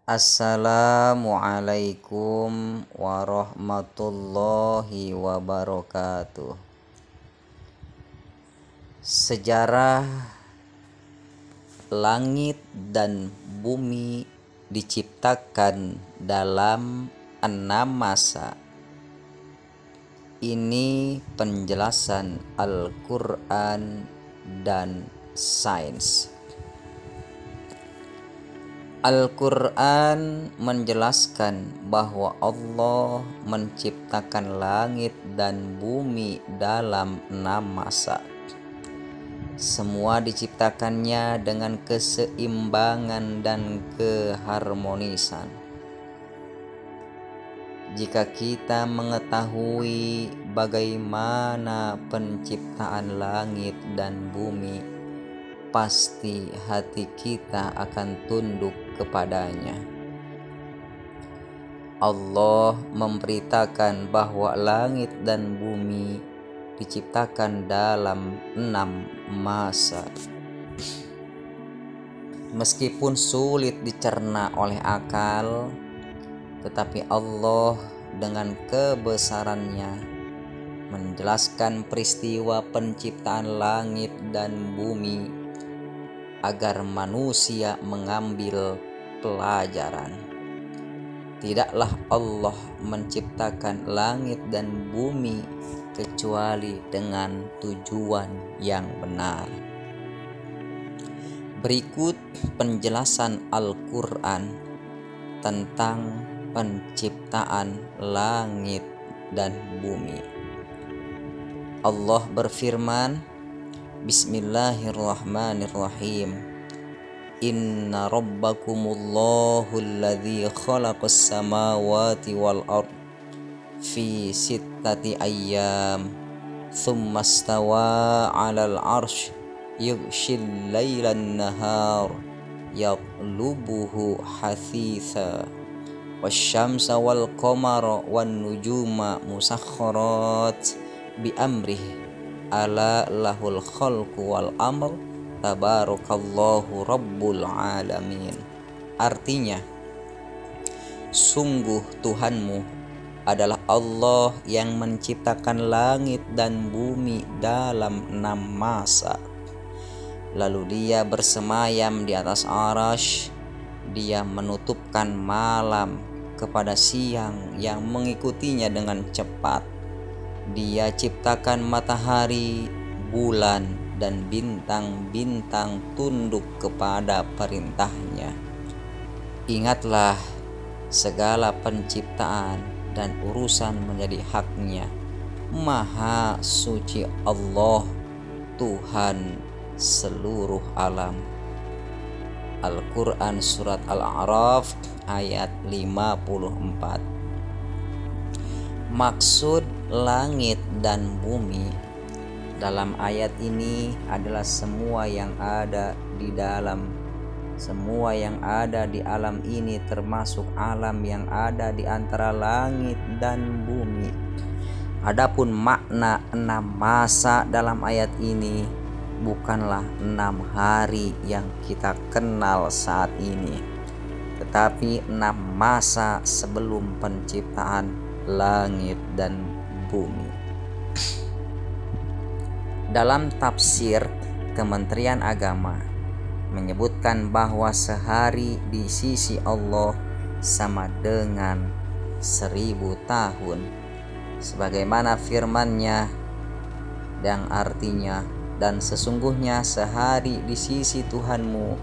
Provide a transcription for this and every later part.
Assalamualaikum warahmatullahi wabarakatuh. Sejarah langit dan bumi diciptakan dalam 6 masa. Ini penjelasan Al-Quran dan sains. Al-Quran menjelaskan bahwa Allah menciptakan langit dan bumi dalam 6 masa. Semua diciptakannya dengan keseimbangan dan keharmonisan. Jika kita mengetahui bagaimana penciptaan langit dan bumi, pasti hati kita akan tunduk kepadanya. Allah memberitakan bahwa langit dan bumi diciptakan dalam 6 masa. Meskipun sulit dicerna oleh akal, tetapi Allah dengan kebesarannya menjelaskan peristiwa penciptaan langit dan bumi agar manusia mengambil pelajaran. Tidaklah Allah menciptakan langit dan bumi kecuali dengan tujuan yang benar. Berikut penjelasan Al-Quran tentang penciptaan langit dan bumi. Allah berfirman, Bismillahirrahmanirrahim. Inna rabbakumullahu alladzi khalaqas samawati wal ard fi sittati ayyam thumma stawa 'alal 'arsy yughshil lailan nahar yatlubuhu hathitha wasyamsa wal qamara wan nujuma musakharat bi amrihi ala lahul khalqu wal amr tabarakallahu rabbul alamin. Artinya, sungguh Tuhanmu adalah Allah yang menciptakan langit dan bumi dalam 6 masa. Lalu Dia bersemayam di atas arasy. Dia menutupkan malam kepada siang yang mengikutinya dengan cepat. Dia ciptakan matahari, bulan, dan bintang-bintang tunduk kepada perintahnya. Ingatlah, segala penciptaan dan urusan menjadi haknya. Maha suci Allah, Tuhan seluruh alam. Al-Quran Surat Al-A'raf ayat 54. Maksud langit dan bumi dalam ayat ini adalah semua yang ada di alam ini, termasuk alam yang ada di antara langit dan bumi. Adapun makna 6 masa dalam ayat ini bukanlah 6 hari yang kita kenal saat ini, tetapi 6 masa sebelum penciptaan langit dan bumi. Dalam tafsir, Kementerian Agama menyebutkan bahwa sehari di sisi Allah sama dengan 1000 tahun, sebagaimana firman-Nya yang artinya, dan sesungguhnya sehari di sisi Tuhanmu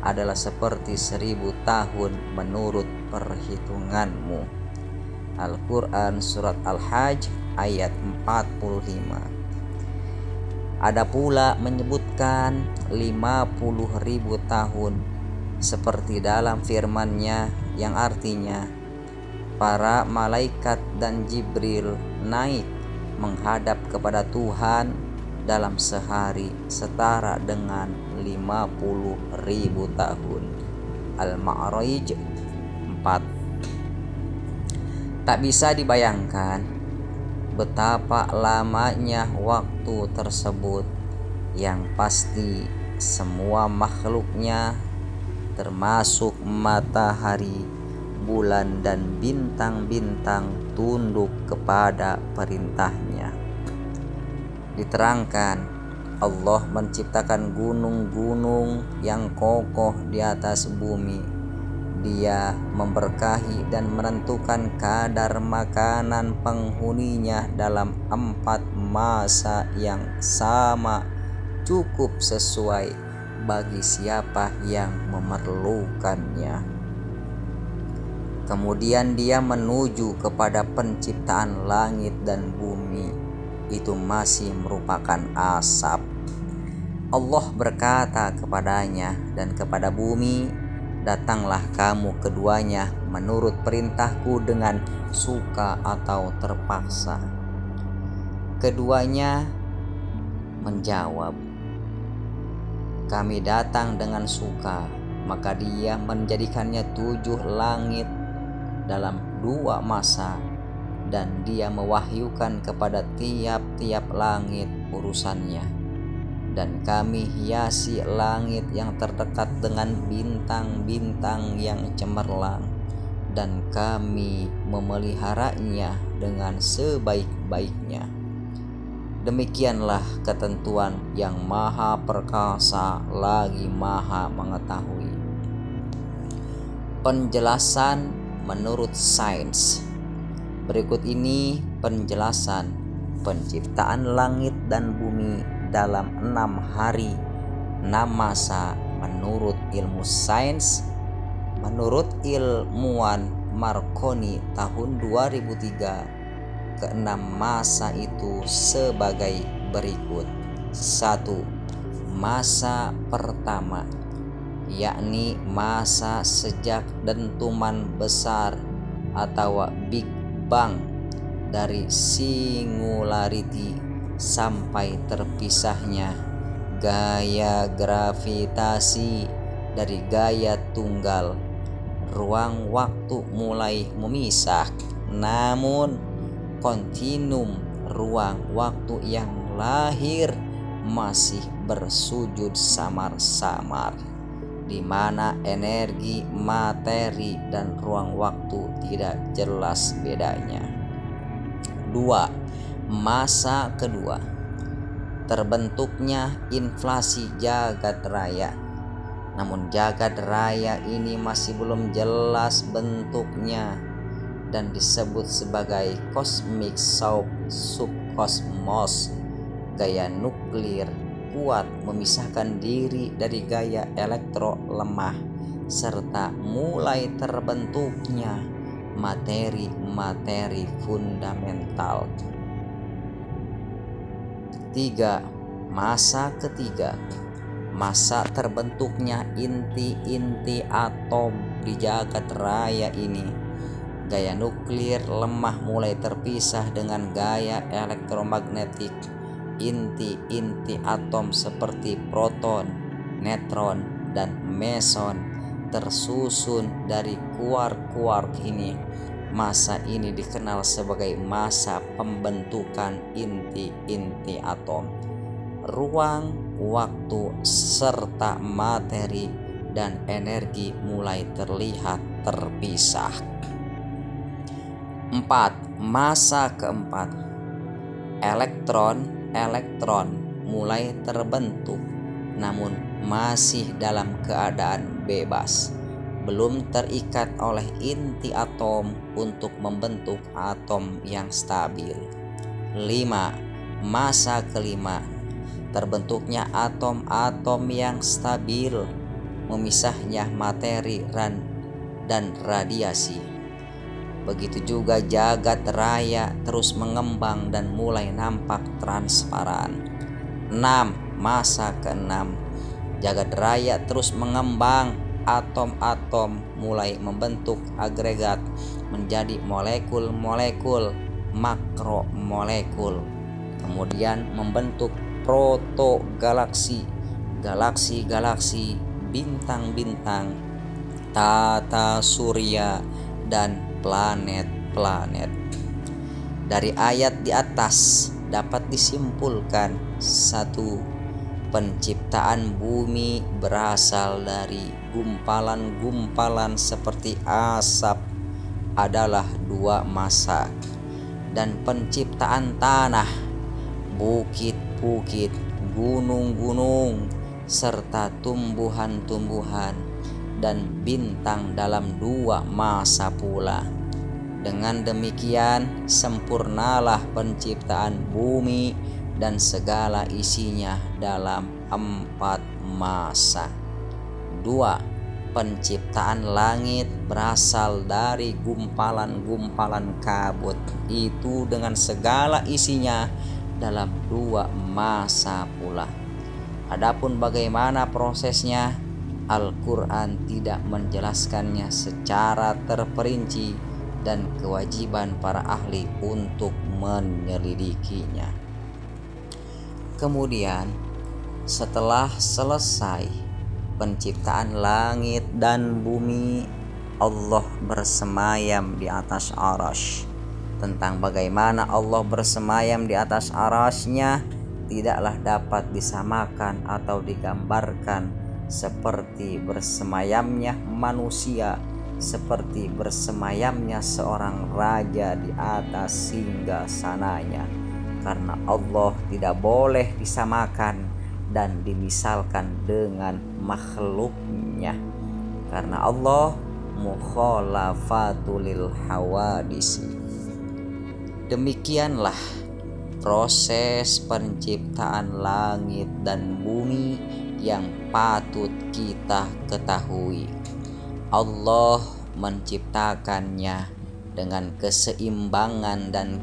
adalah seperti 1000 tahun menurut perhitunganmu. Al-Quran Surat Al-Hajj ayat 45. Ada pula menyebutkan 50.000 tahun seperti dalam firman-Nya yang artinya, para malaikat dan Jibril naik menghadap kepada Tuhan dalam sehari setara dengan 50.000 tahun. Al-Ma'raj 4. Tak bisa dibayangkan betapa lamanya waktu tersebut. Yang pasti semua makhluknya termasuk matahari, bulan dan bintang-bintang tunduk kepada perintahnya. Diterangkan, Allah menciptakan gunung-gunung yang kokoh di atas bumi. Dia memberkahi dan menentukan kadar makanan penghuninya dalam 4 masa yang sama, cukup sesuai bagi siapa yang memerlukannya. Kemudian dia menuju kepada penciptaan langit dan bumi. Itu masih merupakan asap. Allah berkata kepadanya dan kepada bumi, datanglah kamu keduanya menurut perintahku dengan suka atau terpaksa. Keduanya menjawab, kami datang dengan suka. Maka dia menjadikannya 7 langit dalam 2 masa, dan dia mewahyukan kepada tiap-tiap langit urusannya. Dan kami hiasi langit yang terdekat dengan bintang-bintang yang cemerlang, dan kami memeliharanya dengan sebaik-baiknya. Demikianlah ketentuan yang maha perkasa lagi maha mengetahui. Penjelasan menurut sains. Berikut ini penjelasan penciptaan langit dan bumi dalam 6 hari 6 masa menurut ilmu sains. Menurut ilmuwan Marconi tahun 2003, ke-6 masa itu sebagai berikut. 1. Masa pertama, yakni masa sejak dentuman besar atau Big Bang dari singularity sampai terpisahnya gaya gravitasi dari gaya tunggal. Ruang waktu mulai memisah, namun kontinum ruang waktu yang lahir masih bersujud samar-samar, di mana energi, materi, dan ruang waktu tidak jelas bedanya. 2. Masa kedua, terbentuknya inflasi jagat raya. Namun jagat raya ini masih belum jelas bentuknya dan disebut sebagai kosmik subkosmos. Gaya nuklir kuat memisahkan diri dari gaya elektro lemah, serta mulai terbentuknya materi-materi fundamental. 3. Masa ketiga, masa terbentuknya inti-inti atom di jagat raya ini. Gaya nuklir lemah mulai terpisah dengan gaya elektromagnetik. Inti-inti atom seperti proton, neutron, dan meson tersusun dari kuark-kuark ini. Masa ini dikenal sebagai masa pembentukan inti-inti atom. Ruang, waktu, serta materi dan energi mulai terlihat terpisah. 4. Masa keempat, elektron mulai terbentuk, namun masih dalam keadaan bebas, belum terikat oleh inti atom untuk membentuk atom yang stabil. 5. Masa kelima, terbentuknya atom-atom yang stabil, memisahnya materi dan radiasi. Begitu juga jagat raya terus mengembang dan mulai nampak transparan. 6. Masa keenam, jagat raya terus mengembang. Atom-atom mulai membentuk agregat menjadi molekul-molekul, makromolekul. Kemudian membentuk protogalaksi, galaksi-galaksi, bintang-bintang, tata surya, dan planet-planet. Dari ayat di atas dapat disimpulkan: 1. Penciptaan bumi berasal dari gumpalan-gumpalan seperti asap adalah 2 massa, dan penciptaan tanah, bukit-bukit, gunung-gunung, serta tumbuhan-tumbuhan dan bintang dalam 2 massa pula. Dengan demikian sempurnalah penciptaan bumi dan segala isinya dalam 4 massa. 2. Penciptaan langit berasal dari gumpalan-gumpalan kabut, itu dengan segala isinya dalam 2 massa pula. Adapun bagaimana prosesnya, Al-Quran tidak menjelaskannya secara terperinci dan kewajiban para ahli untuk menyelidikinya. Kemudian setelah selesai penciptaan langit dan bumi, Allah bersemayam di atas arasy. Tentang bagaimana Allah bersemayam di atas arasy-Nya tidaklah dapat disamakan atau digambarkan seperti bersemayamnya manusia, seperti bersemayamnya seorang raja di atas singgasananya, karena Allah tidak boleh disamakan dan dimisalkan dengan makhluknya, karena Allah mukhalafatul hawadisi. Demikianlah proses penciptaan langit dan bumi yang patut kita ketahui. Allah menciptakannya dengan keseimbangan dan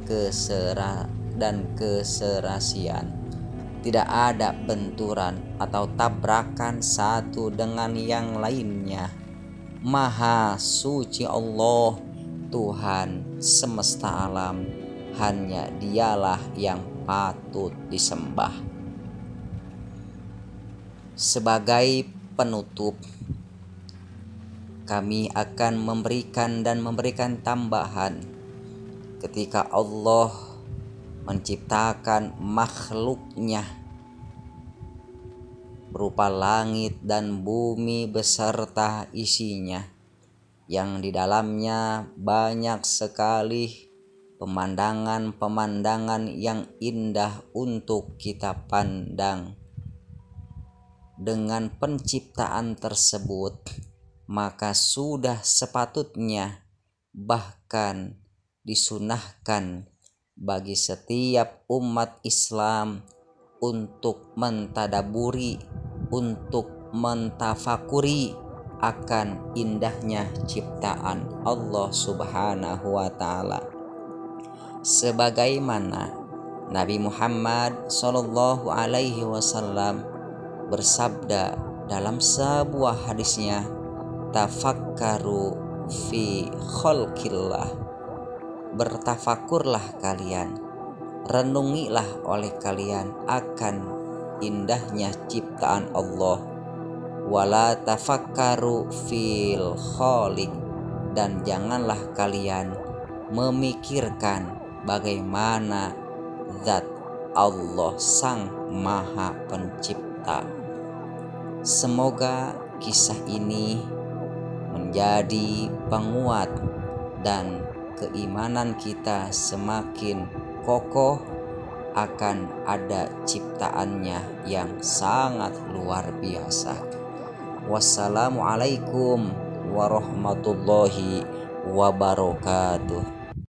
keserasian. Tidak ada benturan atau tabrakan satu dengan yang lainnya. Maha suci Allah, Tuhan semesta alam, hanya Dialah yang patut disembah. Sebagai penutup, kami akan memberikan tambahan. Ketika Allah menciptakan makhluknya berupa langit dan bumi beserta isinya, yang di dalamnya banyak sekali pemandangan-pemandangan yang indah untuk kita pandang. Dengan penciptaan tersebut, maka sudah sepatutnya, bahkan disunahkan bagi setiap umat Islam untuk mentadaburi, untuk mentafakuri akan indahnya ciptaan Allah Subhanahu wa Ta'ala. Sebagaimana Nabi Muhammad sallallahu alaihi wasallam bersabda dalam sebuah hadisnya, tafakkaru fi khalqillah, bertafakurlah kalian, renungilah oleh kalian akan indahnya ciptaan Allah. Wala tafakkaru fil khaliq, dan janganlah kalian memikirkan bagaimana zat Allah Sang Maha Pencipta. Semoga kisah ini menjadi penguat dan keimanan kita semakin kokoh akan ada ciptaannya yang sangat luar biasa. Wassalamualaikum warahmatullahi wabarakatuh.